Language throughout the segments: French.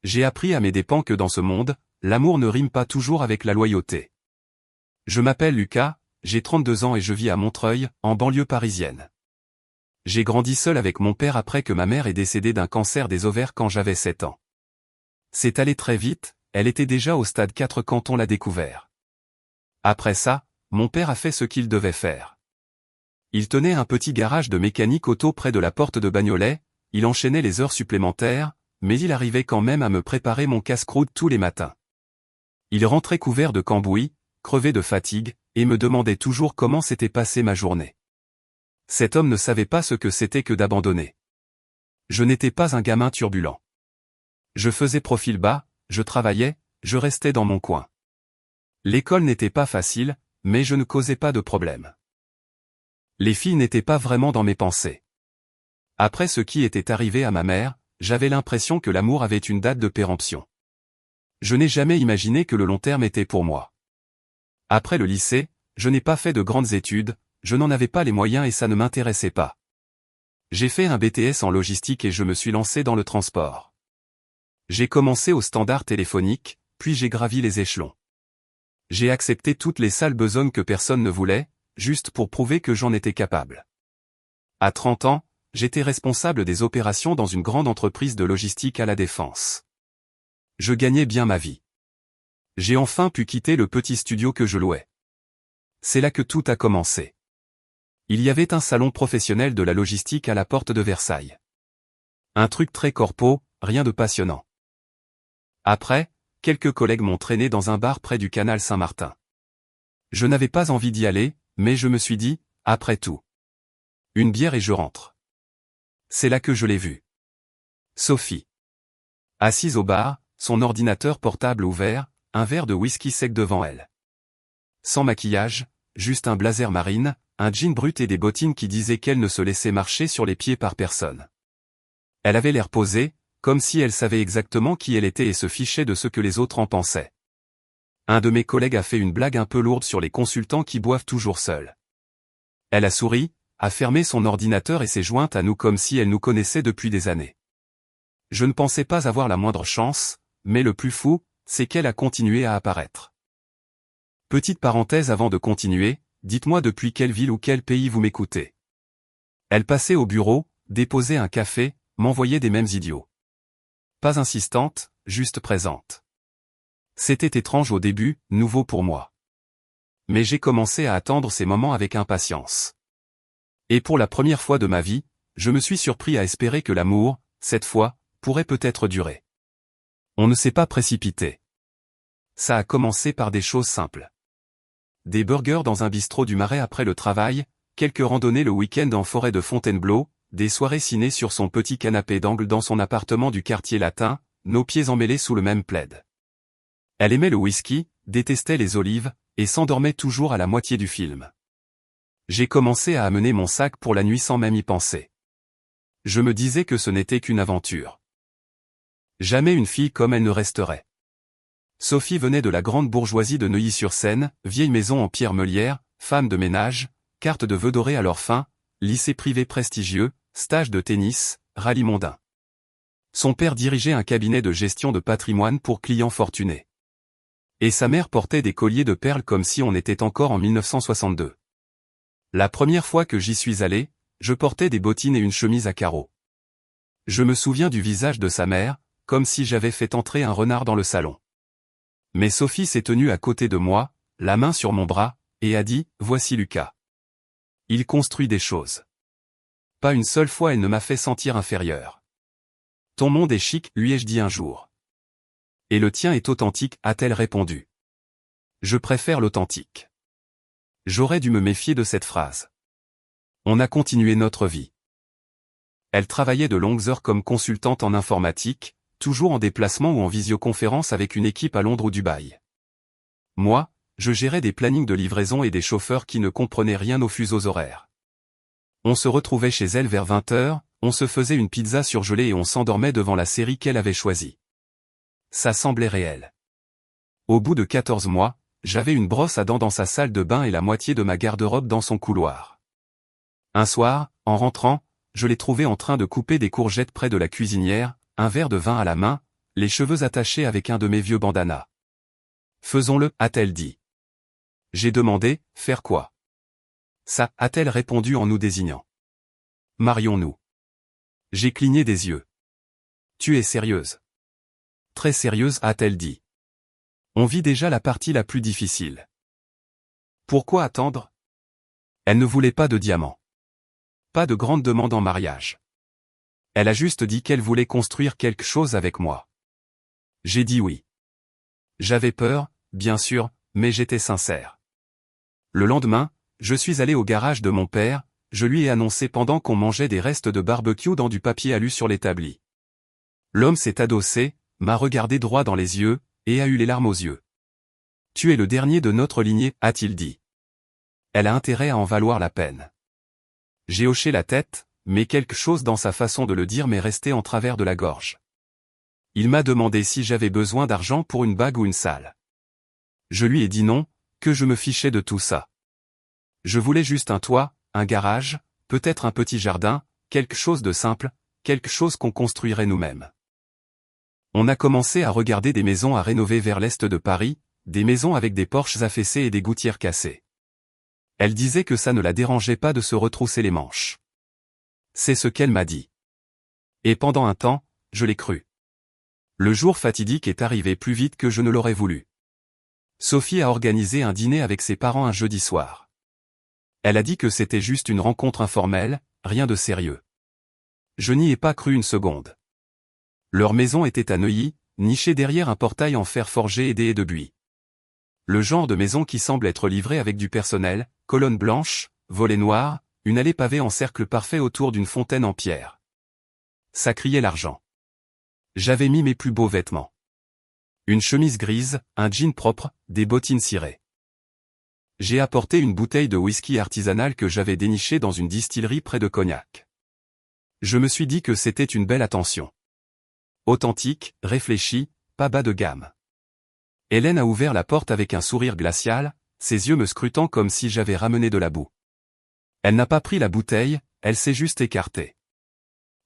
J'ai appris à mes dépens que dans ce monde, l'amour ne rime pas toujours avec la loyauté. Je m'appelle Lucas, j'ai 32 ans et je vis à Montreuil, en banlieue parisienne. J'ai grandi seul avec mon père après que ma mère est décédée d'un cancer des ovaires quand j'avais 7 ans. C'est allé très vite, elle était déjà au stade 4 quand on l'a découvert. Après ça, mon père a fait ce qu'il devait faire. Il tenait un petit garage de mécanique auto près de la porte de Bagnolet, il enchaînait les heures supplémentaires, mais il arrivait quand même à me préparer mon casse-croûte tous les matins. Il rentrait couvert de cambouis, crevé de fatigue, et me demandait toujours comment s'était passée ma journée. Cet homme ne savait pas ce que c'était que d'abandonner. Je n'étais pas un gamin turbulent. Je faisais profil bas, je travaillais, je restais dans mon coin. L'école n'était pas facile, mais je ne causais pas de problème. Les filles n'étaient pas vraiment dans mes pensées. Après ce qui était arrivé à ma mère, j'avais l'impression que l'amour avait une date de péremption. Je n'ai jamais imaginé que le long terme était pour moi. Après le lycée, je n'ai pas fait de grandes études, je n'en avais pas les moyens et ça ne m'intéressait pas. J'ai fait un BTS en logistique et je me suis lancé dans le transport. J'ai commencé au standard téléphonique, puis j'ai gravi les échelons. J'ai accepté toutes les sales besognes que personne ne voulait, juste pour prouver que j'en étais capable. À 30 ans, j'étais responsable des opérations dans une grande entreprise de logistique à La Défense. Je gagnais bien ma vie. J'ai enfin pu quitter le petit studio que je louais. C'est là que tout a commencé. Il y avait un salon professionnel de la logistique à la porte de Versailles. Un truc très corpo, rien de passionnant. Après, quelques collègues m'ont traîné dans un bar près du canal Saint-Martin. Je n'avais pas envie d'y aller, mais je me suis dit, après tout. Une bière et je rentre. C'est là que je l'ai vue. Sophie. Assise au bar, son ordinateur portable ouvert, un verre de whisky sec devant elle. Sans maquillage, juste un blazer marine, un jean brut et des bottines qui disaient qu'elle ne se laissait marcher sur les pieds par personne. Elle avait l'air posée, comme si elle savait exactement qui elle était et se fichait de ce que les autres en pensaient. Un de mes collègues a fait une blague un peu lourde sur les consultants qui boivent toujours seuls. Elle a souri, a fermé son ordinateur et s'est jointe à nous comme si elle nous connaissait depuis des années. Je ne pensais pas avoir la moindre chance, mais le plus fou, c'est qu'elle a continué à apparaître. Petite parenthèse avant de continuer, dites-moi depuis quelle ville ou quel pays vous m'écoutez. Elle passait au bureau, déposait un café, m'envoyait des mêmes idiots. Pas insistante, juste présente. C'était étrange au début, nouveau pour moi. Mais j'ai commencé à attendre ces moments avec impatience. Et pour la première fois de ma vie, je me suis surpris à espérer que l'amour, cette fois, pourrait peut-être durer. On ne s'est pas précipité. Ça a commencé par des choses simples. Des burgers dans un bistrot du Marais après le travail, quelques randonnées le week-end en forêt de Fontainebleau, des soirées ciné sur son petit canapé d'angle dans son appartement du quartier latin, nos pieds emmêlés sous le même plaid. Elle aimait le whisky, détestait les olives, et s'endormait toujours à la moitié du film. J'ai commencé à amener mon sac pour la nuit sans même y penser. Je me disais que ce n'était qu'une aventure. Jamais une fille comme elle ne resterait. Sophie venait de la grande bourgeoisie de Neuilly-sur-Seine, vieille maison en pierre meulière, femme de ménage, carte de vœux dorée à leur fin, lycée privé prestigieux, stage de tennis, rallye mondain. Son père dirigeait un cabinet de gestion de patrimoine pour clients fortunés. Et sa mère portait des colliers de perles comme si on était encore en 1962. La première fois que j'y suis allé, je portais des bottines et une chemise à carreaux. Je me souviens du visage de sa mère, comme si j'avais fait entrer un renard dans le salon. Mais Sophie s'est tenue à côté de moi, la main sur mon bras, et a dit « Voici Lucas. Il construit des choses. » Pas une seule fois elle ne m'a fait sentir inférieur. « Ton monde est chic, lui ai-je dit un jour. »« Et le tien est authentique, a-t-elle répondu. »« Je préfère l'authentique. » J'aurais dû me méfier de cette phrase. On a continué notre vie. Elle travaillait de longues heures comme consultante en informatique, toujours en déplacement ou en visioconférence avec une équipe à Londres ou Dubaï. Moi, je gérais des plannings de livraison et des chauffeurs qui ne comprenaient rien aux fuseaux horaires. On se retrouvait chez elle vers 20h, on se faisait une pizza surgelée et on s'endormait devant la série qu'elle avait choisie. Ça semblait réel. Au bout de 14 mois, j'avais une brosse à dents dans sa salle de bain et la moitié de ma garde-robe dans son couloir. Un soir, en rentrant, je l'ai trouvée en train de couper des courgettes près de la cuisinière, un verre de vin à la main, les cheveux attachés avec un de mes vieux bandanas. Faisons-le, a-t-elle dit. J'ai demandé, faire quoi? Ça, a-t-elle répondu en nous désignant. Marions-nous. J'ai cligné des yeux. Tu es sérieuse? Très sérieuse, a-t-elle dit. On vit déjà la partie la plus difficile. Pourquoi attendre? Elle ne voulait pas de diamants. Pas de grande demande en mariage. Elle a juste dit qu'elle voulait construire quelque chose avec moi. J'ai dit oui. J'avais peur, bien sûr, mais j'étais sincère. Le lendemain, je suis allé au garage de mon père, je lui ai annoncé pendant qu'on mangeait des restes de barbecue dans du papier alu sur l'établi. L'homme s'est adossé, m'a regardé droit dans les yeux, et a eu les larmes aux yeux. Tu es le dernier de notre lignée, a-t-il dit. Elle a intérêt à en valoir la peine. J'ai hoché la tête, mais quelque chose dans sa façon de le dire m'est resté en travers de la gorge. Il m'a demandé si j'avais besoin d'argent pour une bague ou une salle. Je lui ai dit non, que je me fichais de tout ça. Je voulais juste un toit, un garage, peut-être un petit jardin, quelque chose de simple, quelque chose qu'on construirait nous-mêmes. On a commencé à regarder des maisons à rénover vers l'est de Paris, des maisons avec des porches affaissés et des gouttières cassées. Elle disait que ça ne la dérangeait pas de se retrousser les manches. C'est ce qu'elle m'a dit. Et pendant un temps, je l'ai cru. Le jour fatidique est arrivé plus vite que je ne l'aurais voulu. Sophie a organisé un dîner avec ses parents un jeudi soir. Elle a dit que c'était juste une rencontre informelle, rien de sérieux. Je n'y ai pas cru une seconde. Leur maison était à Neuilly, nichée derrière un portail en fer forgé et des haies de buis. Le genre de maison qui semble être livrée avec du personnel, colonnes blanches, volets noirs, une allée pavée en cercle parfait autour d'une fontaine en pierre. Ça criait l'argent. J'avais mis mes plus beaux vêtements. Une chemise grise, un jean propre, des bottines cirées. J'ai apporté une bouteille de whisky artisanal que j'avais dénichée dans une distillerie près de Cognac. Je me suis dit que c'était une belle attention. Authentique, réfléchie, pas bas de gamme. Hélène a ouvert la porte avec un sourire glacial, ses yeux me scrutant comme si j'avais ramené de la boue. Elle n'a pas pris la bouteille, elle s'est juste écartée.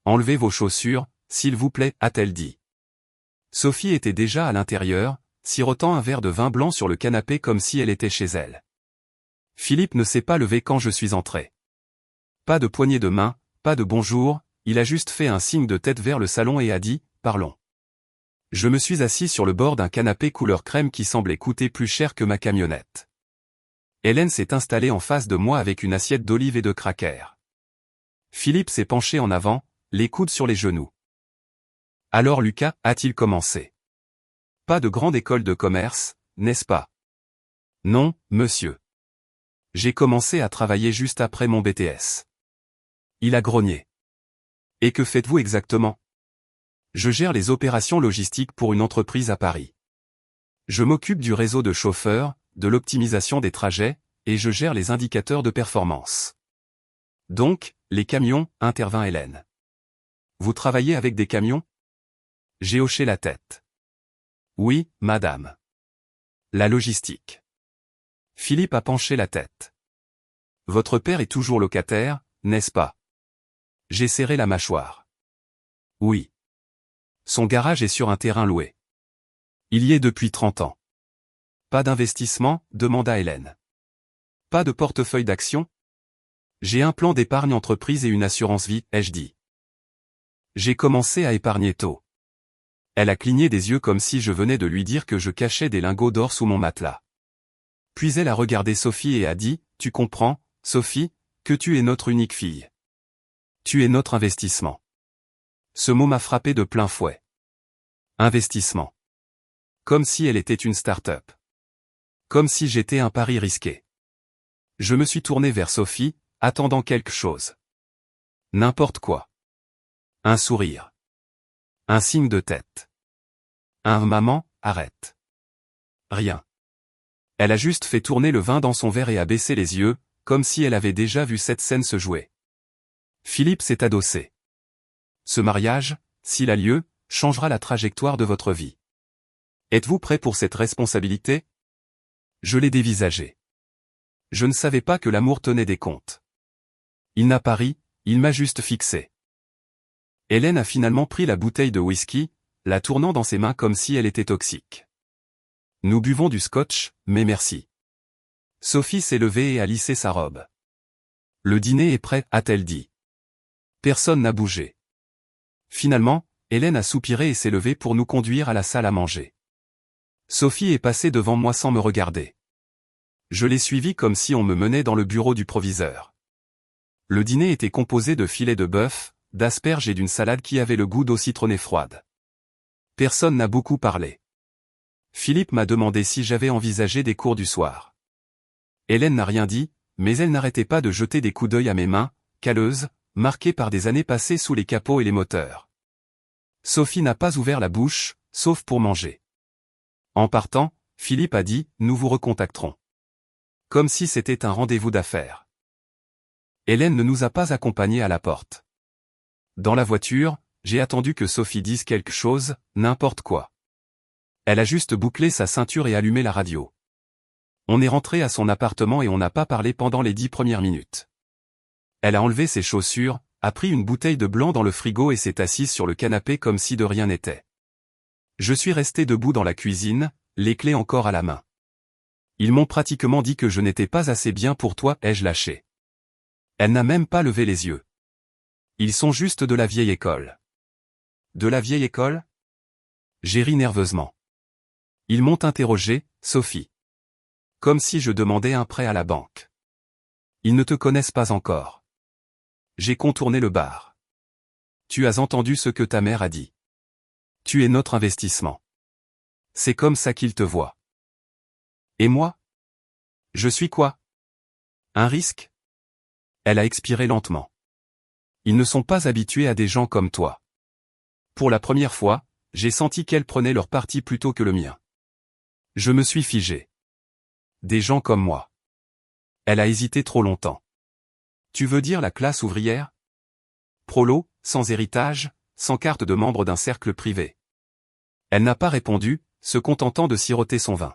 Enlevez vos chaussures, s'il vous plaît, a-t-elle dit. Sophie était déjà à l'intérieur, sirotant un verre de vin blanc sur le canapé comme si elle était chez elle. Philippe ne s'est pas levé quand je suis entré. Pas de poignée de main, pas de bonjour, il a juste fait un signe de tête vers le salon et a dit « Parlons ». Je me suis assis sur le bord d'un canapé couleur crème qui semblait coûter plus cher que ma camionnette. Hélène s'est installée en face de moi avec une assiette d'olives et de crackers. Philippe s'est penché en avant, les coudes sur les genoux. Alors Lucas, a-t-il commencé. Pas de grande école de commerce, n'est-ce pas? Non, monsieur. J'ai commencé à travailler juste après mon BTS. Il a grogné. Et que faites-vous exactement? Je gère les opérations logistiques pour une entreprise à Paris. Je m'occupe du réseau de chauffeurs, de l'optimisation des trajets, et je gère les indicateurs de performance. Donc, les camions, intervint Hélène. Vous travaillez avec des camions? J'ai hoché la tête. Oui, madame. La logistique. Philippe a penché la tête. Votre père est toujours locataire, n'est-ce pas? J'ai serré la mâchoire. Oui. Son garage est sur un terrain loué. Il y est depuis 30 ans. Pas d'investissement, demanda Hélène. Pas de portefeuille d'actions? J'ai un plan d'épargne entreprise et une assurance vie, ai-je dit. J'ai commencé à épargner tôt. Elle a cligné des yeux comme si je venais de lui dire que je cachais des lingots d'or sous mon matelas. Puis elle a regardé Sophie et a dit, tu comprends, Sophie, que tu es notre unique fille. Tu es notre investissement. Ce mot m'a frappé de plein fouet. Investissement. Comme si elle était une start-up. Comme si j'étais un pari risqué. Je me suis tourné vers Sophie, attendant quelque chose. N'importe quoi. Un sourire. Un signe de tête. Un maman, arrête. Rien. Elle a juste fait tourner le vin dans son verre et a baissé les yeux, comme si elle avait déjà vu cette scène se jouer. Philippe s'est adossé. Ce mariage, s'il a lieu, changera la trajectoire de votre vie. Êtes-vous prêt pour cette responsabilité? Je l'ai dévisagé. Je ne savais pas que l'amour tenait des comptes. Il n'a pas ri, il m'a juste fixé. Hélène a finalement pris la bouteille de whisky, la tournant dans ses mains comme si elle était toxique. Nous buvons du scotch, mais merci. Sophie s'est levée et a lissé sa robe. Le dîner est prêt, a-t-elle dit. Personne n'a bougé. Finalement, Hélène a soupiré et s'est levée pour nous conduire à la salle à manger. Sophie est passée devant moi sans me regarder. Je l'ai suivie comme si on me menait dans le bureau du proviseur. Le dîner était composé de filets de bœuf, d'asperges et d'une salade qui avait le goût d'eau citronnée froide. Personne n'a beaucoup parlé. Philippe m'a demandé si j'avais envisagé des cours du soir. Hélène n'a rien dit, mais elle n'arrêtait pas de jeter des coups d'œil à mes mains, calleuses, marquées par des années passées sous les capots et les moteurs. Sophie n'a pas ouvert la bouche, sauf pour manger. En partant, Philippe a dit « Nous vous recontacterons ». Comme si c'était un rendez-vous d'affaires. Hélène ne nous a pas accompagnés à la porte. Dans la voiture, j'ai attendu que Sophie dise quelque chose, n'importe quoi. Elle a juste bouclé sa ceinture et allumé la radio. On est rentré à son appartement et on n'a pas parlé pendant les 10 premières minutes. Elle a enlevé ses chaussures, a pris une bouteille de blanc dans le frigo et s'est assise sur le canapé comme si de rien n'était. Je suis resté debout dans la cuisine, les clés encore à la main. Ils m'ont pratiquement dit que je n'étais pas assez bien pour toi, ai-je lâché. Elle n'a même pas levé les yeux. Ils sont juste de la vieille école. De la vieille école ? J'ai ri nerveusement. Ils m'ont interrogé, Sophie. Comme si je demandais un prêt à la banque. Ils ne te connaissent pas encore. J'ai contourné le bar. Tu as entendu ce que ta mère a dit. Tu es notre investissement. C'est comme ça qu'ils te voient. Et moi ? Je suis quoi ? Un risque ? Elle a expiré lentement. Ils ne sont pas habitués à des gens comme toi. Pour la première fois, j'ai senti qu'elle prenait leur parti plutôt que le mien. Je me suis figé. Des gens comme moi. Elle a hésité trop longtemps. Tu veux dire la classe ouvrière ? Prolo, sans héritage, sans carte de membre d'un cercle privé. Elle n'a pas répondu, se contentant de siroter son vin.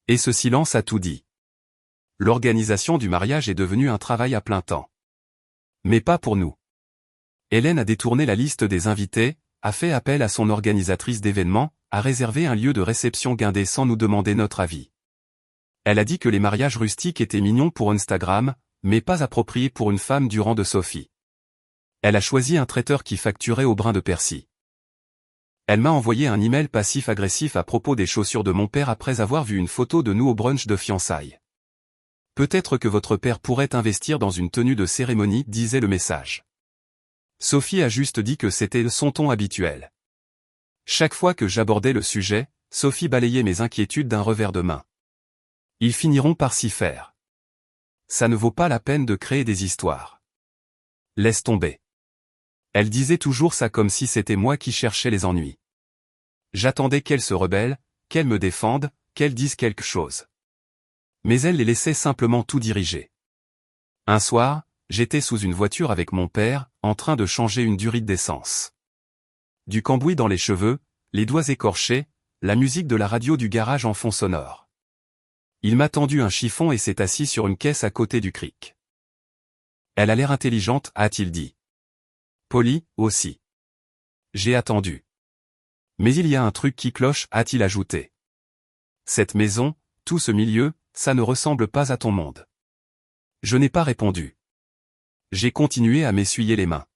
Et ce silence a tout dit. L'organisation du mariage est devenue un travail à plein temps. Mais pas pour nous. Hélène a détourné la liste des invités, a fait appel à son organisatrice d'événements, a réservé un lieu de réception guindé sans nous demander notre avis. Elle a dit que les mariages rustiques étaient mignons pour Instagram, mais pas appropriés pour une femme du rang de Sophie. Elle a choisi un traiteur qui facturait au brin de persil. Elle m'a envoyé un email passif-agressif à propos des chaussures de mon père après avoir vu une photo de nous au brunch de fiançailles. Peut-être que votre père pourrait investir dans une tenue de cérémonie, disait le message. Sophie a juste dit que c'était son ton habituel. Chaque fois que j'abordais le sujet, Sophie balayait mes inquiétudes d'un revers de main. Ils finiront par s'y faire. Ça ne vaut pas la peine de créer des histoires. Laisse tomber. Elle disait toujours ça comme si c'était moi qui cherchais les ennuis. J'attendais qu'elle se rebelle, qu'elle me défende, qu'elle dise quelque chose. Mais elle les laissait simplement tout diriger. Un soir, j'étais sous une voiture avec mon père, en train de changer une durite d'essence. Du cambouis dans les cheveux, les doigts écorchés, la musique de la radio du garage en fond sonore. Il m'a tendu un chiffon et s'est assis sur une caisse à côté du cric. Elle a l'air intelligente, a-t-il dit. Polie, aussi. J'ai attendu. Mais il y a un truc qui cloche, a-t-il ajouté. Cette maison, tout ce milieu, ça ne ressemble pas à ton monde. Je n'ai pas répondu. J'ai continué à m'essuyer les mains.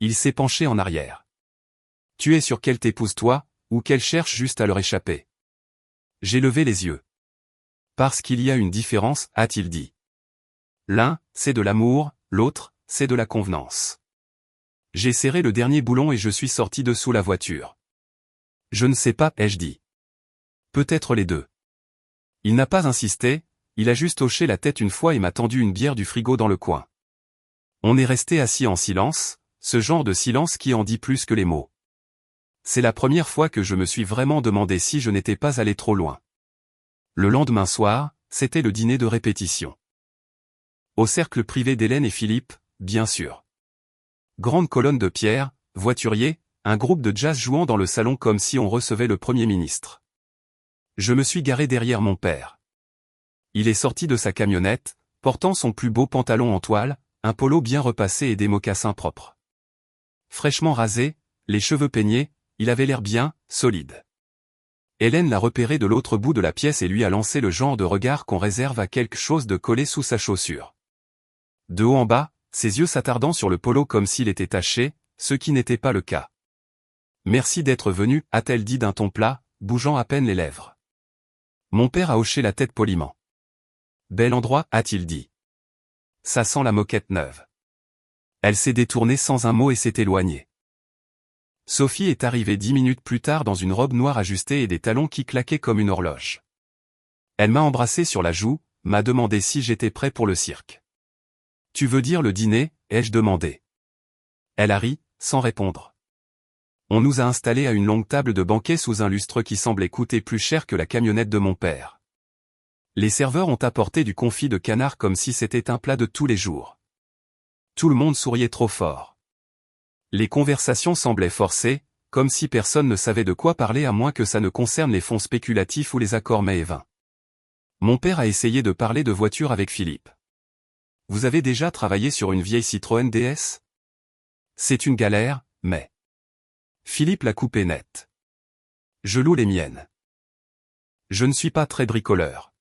Il s'est penché en arrière. Tu es sûr qu'elle t'épouse toi, ou qu'elle cherche juste à leur échapper? J'ai levé les yeux. Parce qu'il y a une différence, a-t-il dit. L'un, c'est de l'amour, l'autre, c'est de la convenance. J'ai serré le dernier boulon et je suis sorti de sous la voiture. Je ne sais pas, ai-je dit. Peut-être les deux. Il n'a pas insisté, il a juste hoché la tête une fois et m'a tendu une bière du frigo dans le coin. On est resté assis en silence, ce genre de silence qui en dit plus que les mots. C'est la première fois que je me suis vraiment demandé si je n'étais pas allé trop loin. Le lendemain soir, c'était le dîner de répétition. Au cercle privé d'Hélène et Philippe, bien sûr. Grande colonne de pierre, voiturier, un groupe de jazz jouant dans le salon comme si on recevait le Premier ministre. Je me suis garé derrière mon père. Il est sorti de sa camionnette, portant son plus beau pantalon en toile, un polo bien repassé et des mocassins propres. Fraîchement rasé, les cheveux peignés, il avait l'air bien, solide. Hélène l'a repéré de l'autre bout de la pièce et lui a lancé le genre de regard qu'on réserve à quelque chose de collé sous sa chaussure. De haut en bas, ses yeux s'attardant sur le polo comme s'il était taché, ce qui n'était pas le cas. « Merci d'être venu » a-t-elle dit d'un ton plat, bougeant à peine les lèvres. Mon père a hoché la tête poliment. « Bel endroit » a-t-il dit. « Ça sent la moquette neuve. » Elle s'est détournée sans un mot et s'est éloignée. Sophie est arrivée 10 minutes plus tard dans une robe noire ajustée et des talons qui claquaient comme une horloge. Elle m'a embrassé sur la joue, m'a demandé si j'étais prêt pour le cirque. « Tu veux dire le dîner ?» ai-je demandé. Elle a ri, sans répondre. On nous a installés à une longue table de banquet sous un lustre qui semblait coûter plus cher que la camionnette de mon père. Les serveurs ont apporté du confit de canard comme si c'était un plat de tous les jours. Tout le monde souriait trop fort. Les conversations semblaient forcées, comme si personne ne savait de quoi parler à moins que ça ne concerne les fonds spéculatifs ou les accords mets et vins. Mon père a essayé de parler de voiture avec Philippe. « Vous avez déjà travaillé sur une vieille Citroën DS ? C'est une galère, mais... » Philippe l'a coupé net. « Je loue les miennes. Je ne suis pas très bricoleur. »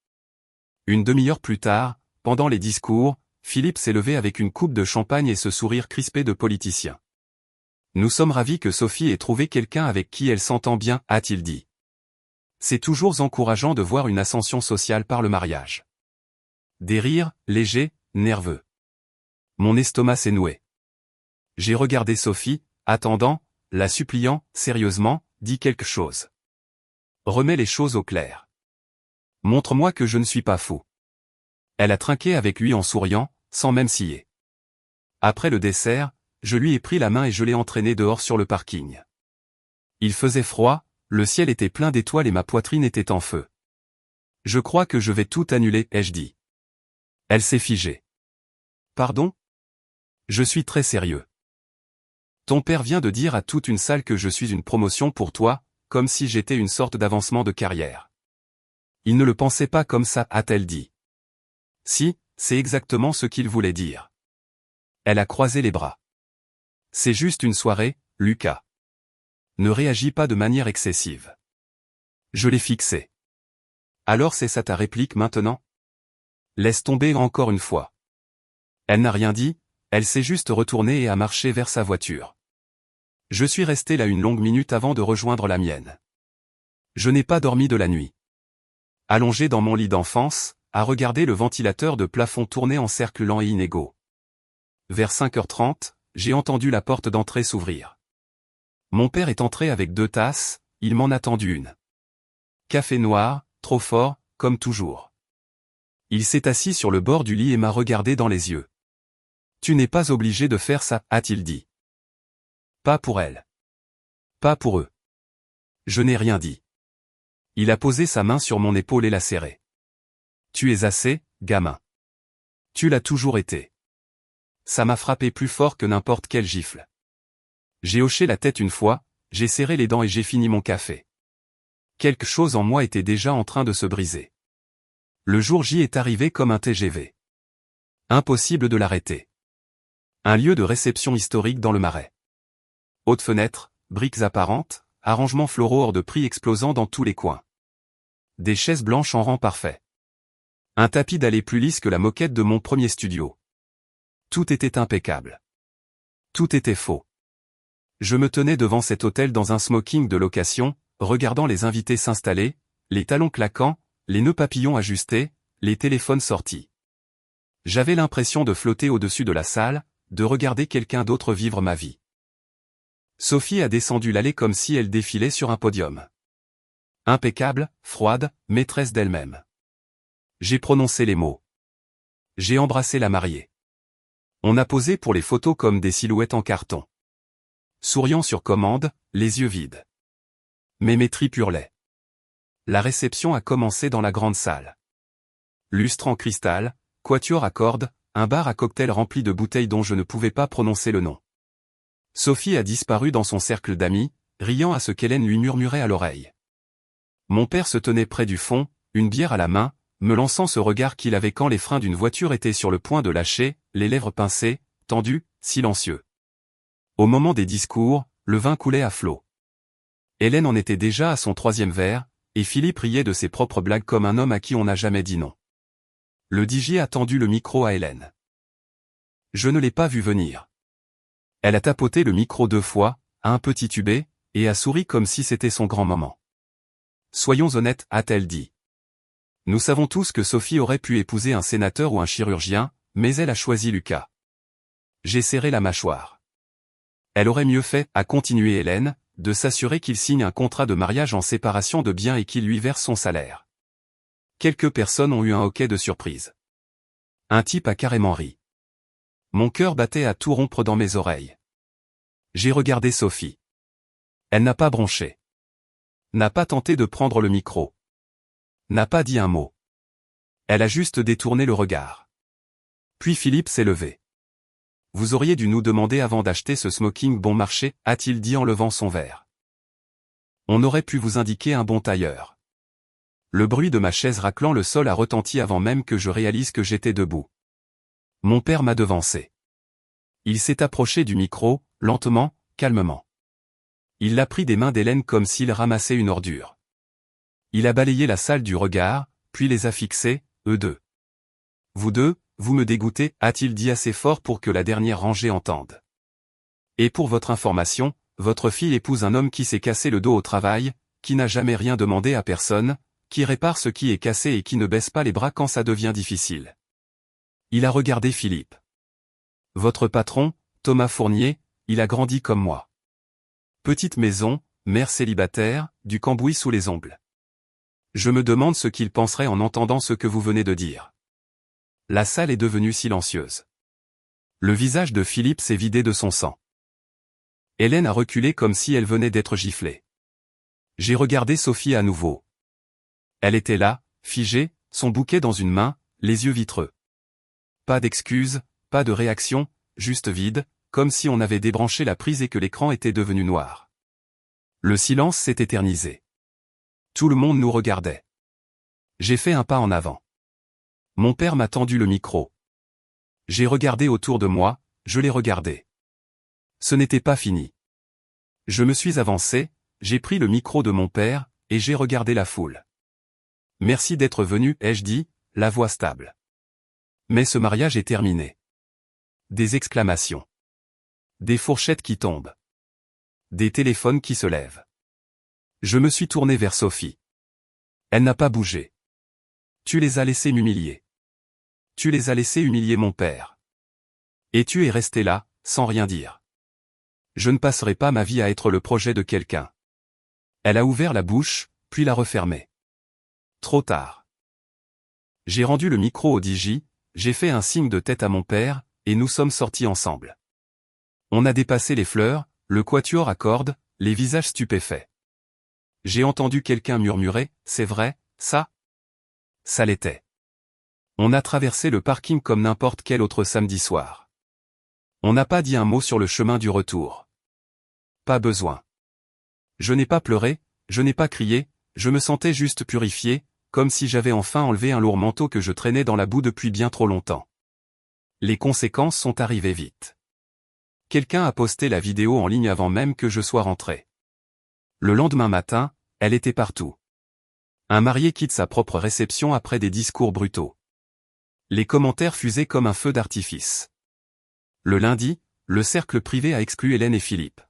Une demi-heure plus tard, pendant les discours, Philippe s'est levé avec une coupe de champagne et ce sourire crispé de politicien. « Nous sommes ravis que Sophie ait trouvé quelqu'un avec qui elle s'entend bien » a-t-il dit. C'est toujours encourageant de voir une ascension sociale par le mariage. Des rires, légers, nerveux. Mon estomac s'est noué. J'ai regardé Sophie, attendant, la suppliant, sérieusement, dis quelque chose. Remets les choses au clair. Montre-moi que je ne suis pas fou. Elle a trinqué avec lui en souriant, sans même scier. Après le dessert, je lui ai pris la main et je l'ai entraîné dehors sur le parking. Il faisait froid, le ciel était plein d'étoiles et ma poitrine était en feu. Je crois que je vais tout annuler, ai-je dit. Elle s'est figée. Pardon ? Je suis très sérieux. Ton père vient de dire à toute une salle que je suis une promotion pour toi, comme si j'étais une sorte d'avancement de carrière. Il ne le pensait pas comme ça, a-t-elle dit. Si, c'est exactement ce qu'il voulait dire. Elle a croisé les bras. C'est juste une soirée, Lucas. Ne réagis pas de manière excessive. Je l'ai fixé. Alors c'est ça ta réplique maintenant ? Laisse tomber encore une fois. Elle n'a rien dit, elle s'est juste retournée et a marché vers sa voiture. Je suis resté là une longue minute avant de rejoindre la mienne. Je n'ai pas dormi de la nuit. Allongé dans mon lit d'enfance, à regarder le ventilateur de plafond tourner en cercles lents et inégaux. Vers 5h30, j'ai entendu la porte d'entrée s'ouvrir. Mon père est entré avec 2 tasses, il m'en a tendu une. Café noir, trop fort, comme toujours. Il s'est assis sur le bord du lit et m'a regardé dans les yeux. « Tu n'es pas obligé de faire ça » a-t-il dit. Pas pour elle. Pas pour eux. Je n'ai rien dit. Il a posé sa main sur mon épaule et l'a serrée. Tu es assez, gamin. Tu l'as toujours été. Ça m'a frappé plus fort que n'importe quelle gifle. J'ai hoché la tête une fois, j'ai serré les dents et j'ai fini mon café. Quelque chose en moi était déjà en train de se briser. Le jour J est arrivé comme un TGV. Impossible de l'arrêter. Un lieu de réception historique dans le Marais. Hautes fenêtres, briques apparentes, arrangements floraux hors de prix explosant dans tous les coins. Des chaises blanches en rang parfait. Un tapis d'allée plus lisse que la moquette de mon premier studio. Tout était impeccable. Tout était faux. Je me tenais devant cet hôtel dans un smoking de location, regardant les invités s'installer, les talons claquants, les nœuds papillons ajustés, les téléphones sortis. J'avais l'impression de flotter au-dessus de la salle, de regarder quelqu'un d'autre vivre ma vie. Sophie a descendu l'allée comme si elle défilait sur un podium. Impeccable, froide, maîtresse d'elle-même. J'ai prononcé les mots. J'ai embrassé la mariée. On a posé pour les photos comme des silhouettes en carton. Souriant sur commande, les yeux vides. Mais mes tripes hurlaient. La réception a commencé dans la grande salle. Lustre en cristal, quatuor à cordes, un bar à cocktail rempli de bouteilles dont je ne pouvais pas prononcer le nom. Sophie a disparu dans son cercle d'amis, riant à ce qu'Hélène lui murmurait à l'oreille. Mon père se tenait près du fond, une bière à la main, me lançant ce regard qu'il avait quand les freins d'une voiture étaient sur le point de lâcher, les lèvres pincées, tendues, silencieux. Au moment des discours, le vin coulait à flots. Hélène en était déjà à son 3e verre, et Philippe riait de ses propres blagues comme un homme à qui on n'a jamais dit non. Le DJ a tendu le micro à Hélène. Je ne l'ai pas vu venir. Elle a tapoté le micro 2 fois, a un peu titubé, et a souri comme si c'était son grand moment. Soyons honnêtes, a-t-elle dit. Nous savons tous que Sophie aurait pu épouser un sénateur ou un chirurgien, mais elle a choisi Lucas. J'ai serré la mâchoire. Elle aurait mieux fait, a continué Hélène, de s'assurer qu'il signe un contrat de mariage en séparation de biens et qu'il lui verse son salaire. Quelques personnes ont eu un hoquet de surprise. Un type a carrément ri. Mon cœur battait à tout rompre dans mes oreilles. J'ai regardé Sophie. Elle n'a pas bronché. N'a pas tenté de prendre le micro. N'a pas dit un mot. Elle a juste détourné le regard. Puis Philippe s'est levé. Vous auriez dû nous demander avant d'acheter ce smoking bon marché, a-t-il dit en levant son verre. On aurait pu vous indiquer un bon tailleur. Le bruit de ma chaise raclant le sol a retenti avant même que je réalise que j'étais debout. Mon père m'a devancé. Il s'est approché du micro, lentement, calmement. Il l'a pris des mains d'Hélène comme s'il ramassait une ordure. Il a balayé la salle du regard, puis les a fixés, eux deux. Vous deux, vous me dégoûtez, a-t-il dit assez fort pour que la dernière rangée entende. Et pour votre information, votre fille épouse un homme qui s'est cassé le dos au travail, qui n'a jamais rien demandé à personne, qui répare ce qui est cassé et qui ne baisse pas les bras quand ça devient difficile. Il a regardé Philippe. Votre patron, Thomas Fournier, il a grandi comme moi. Petite maison, mère célibataire, du cambouis sous les ongles. Je me demande ce qu'il penserait en entendant ce que vous venez de dire. La salle est devenue silencieuse. Le visage de Philippe s'est vidé de son sang. Hélène a reculé comme si elle venait d'être giflée. J'ai regardé Sophie à nouveau. Elle était là, figée, son bouquet dans une main, les yeux vitreux. Pas d'excuses, pas de réaction, juste vide, comme si on avait débranché la prise et que l'écran était devenu noir. Le silence s'est éternisé. Tout le monde nous regardait. J'ai fait un pas en avant. Mon père m'a tendu le micro. J'ai regardé autour de moi, je l'ai regardé. Ce n'était pas fini. Je me suis avancé, j'ai pris le micro de mon père, et j'ai regardé la foule. Merci d'être venu, ai-je dit, la voix stable. Mais ce mariage est terminé. Des exclamations. Des fourchettes qui tombent. Des téléphones qui se lèvent. Je me suis tourné vers Sophie. Elle n'a pas bougé. Tu les as laissés m'humilier. Tu les as laissés humilier mon père. Et tu es resté là, sans rien dire. Je ne passerai pas ma vie à être le projet de quelqu'un. Elle a ouvert la bouche, puis l'a refermée. Trop tard. J'ai rendu le micro au DJ, j'ai fait un signe de tête à mon père, et nous sommes sortis ensemble. On a dépassé les fleurs, le quatuor à cordes, les visages stupéfaits. J'ai entendu quelqu'un murmurer, c'est vrai, ça? Ça l'était. On a traversé le parking comme n'importe quel autre samedi soir. On n'a pas dit un mot sur le chemin du retour. Pas besoin. Je n'ai pas pleuré, je n'ai pas crié, je me sentais juste purifié, comme si j'avais enfin enlevé un lourd manteau que je traînais dans la boue depuis bien trop longtemps. Les conséquences sont arrivées vite. Quelqu'un a posté la vidéo en ligne avant même que je sois rentré. Le lendemain matin, elle était partout. Un marié quitte sa propre réception après des discours brutaux. Les commentaires fusaient comme un feu d'artifice. Le lundi, le cercle privé a exclu Hélène et Philippe.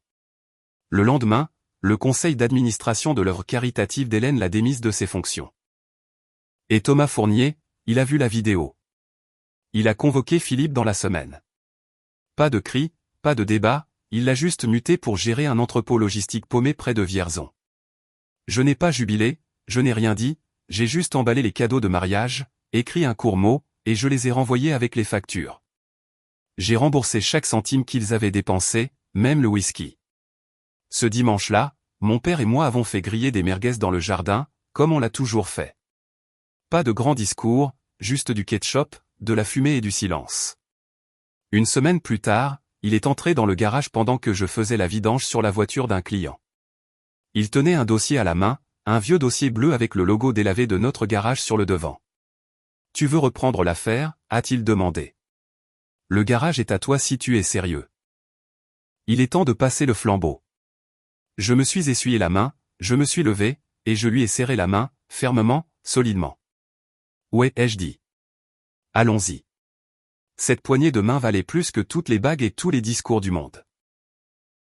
Le lendemain, le conseil d'administration de l'œuvre caritative d'Hélène l'a démise de ses fonctions. Et Thomas Fournier, il a vu la vidéo. Il a convoqué Philippe dans la semaine. Pas de cris, pas de débat, il l'a juste muté pour gérer un entrepôt logistique paumé près de Vierzon. Je n'ai pas jubilé, je n'ai rien dit, j'ai juste emballé les cadeaux de mariage, écrit un court mot, et je les ai renvoyés avec les factures. J'ai remboursé chaque centime qu'ils avaient dépensé, même le whisky. Ce dimanche-là, mon père et moi avons fait griller des merguez dans le jardin, comme on l'a toujours fait. Pas de grands discours, juste du ketchup, de la fumée et du silence. Une semaine plus tard, il est entré dans le garage pendant que je faisais la vidange sur la voiture d'un client. Il tenait un dossier à la main, un vieux dossier bleu avec le logo délavé de notre garage sur le devant. « Tu veux reprendre l'affaire ?» a-t-il demandé. « Le garage est à toi si tu es sérieux. Il est temps de passer le flambeau. » Je me suis essuyé la main, Je me suis levé, et je lui ai serré la main, fermement, solidement. Ouais, ai-je dit. Allons-y. Cette poignée de main valait plus que toutes les bagues et tous les discours du monde.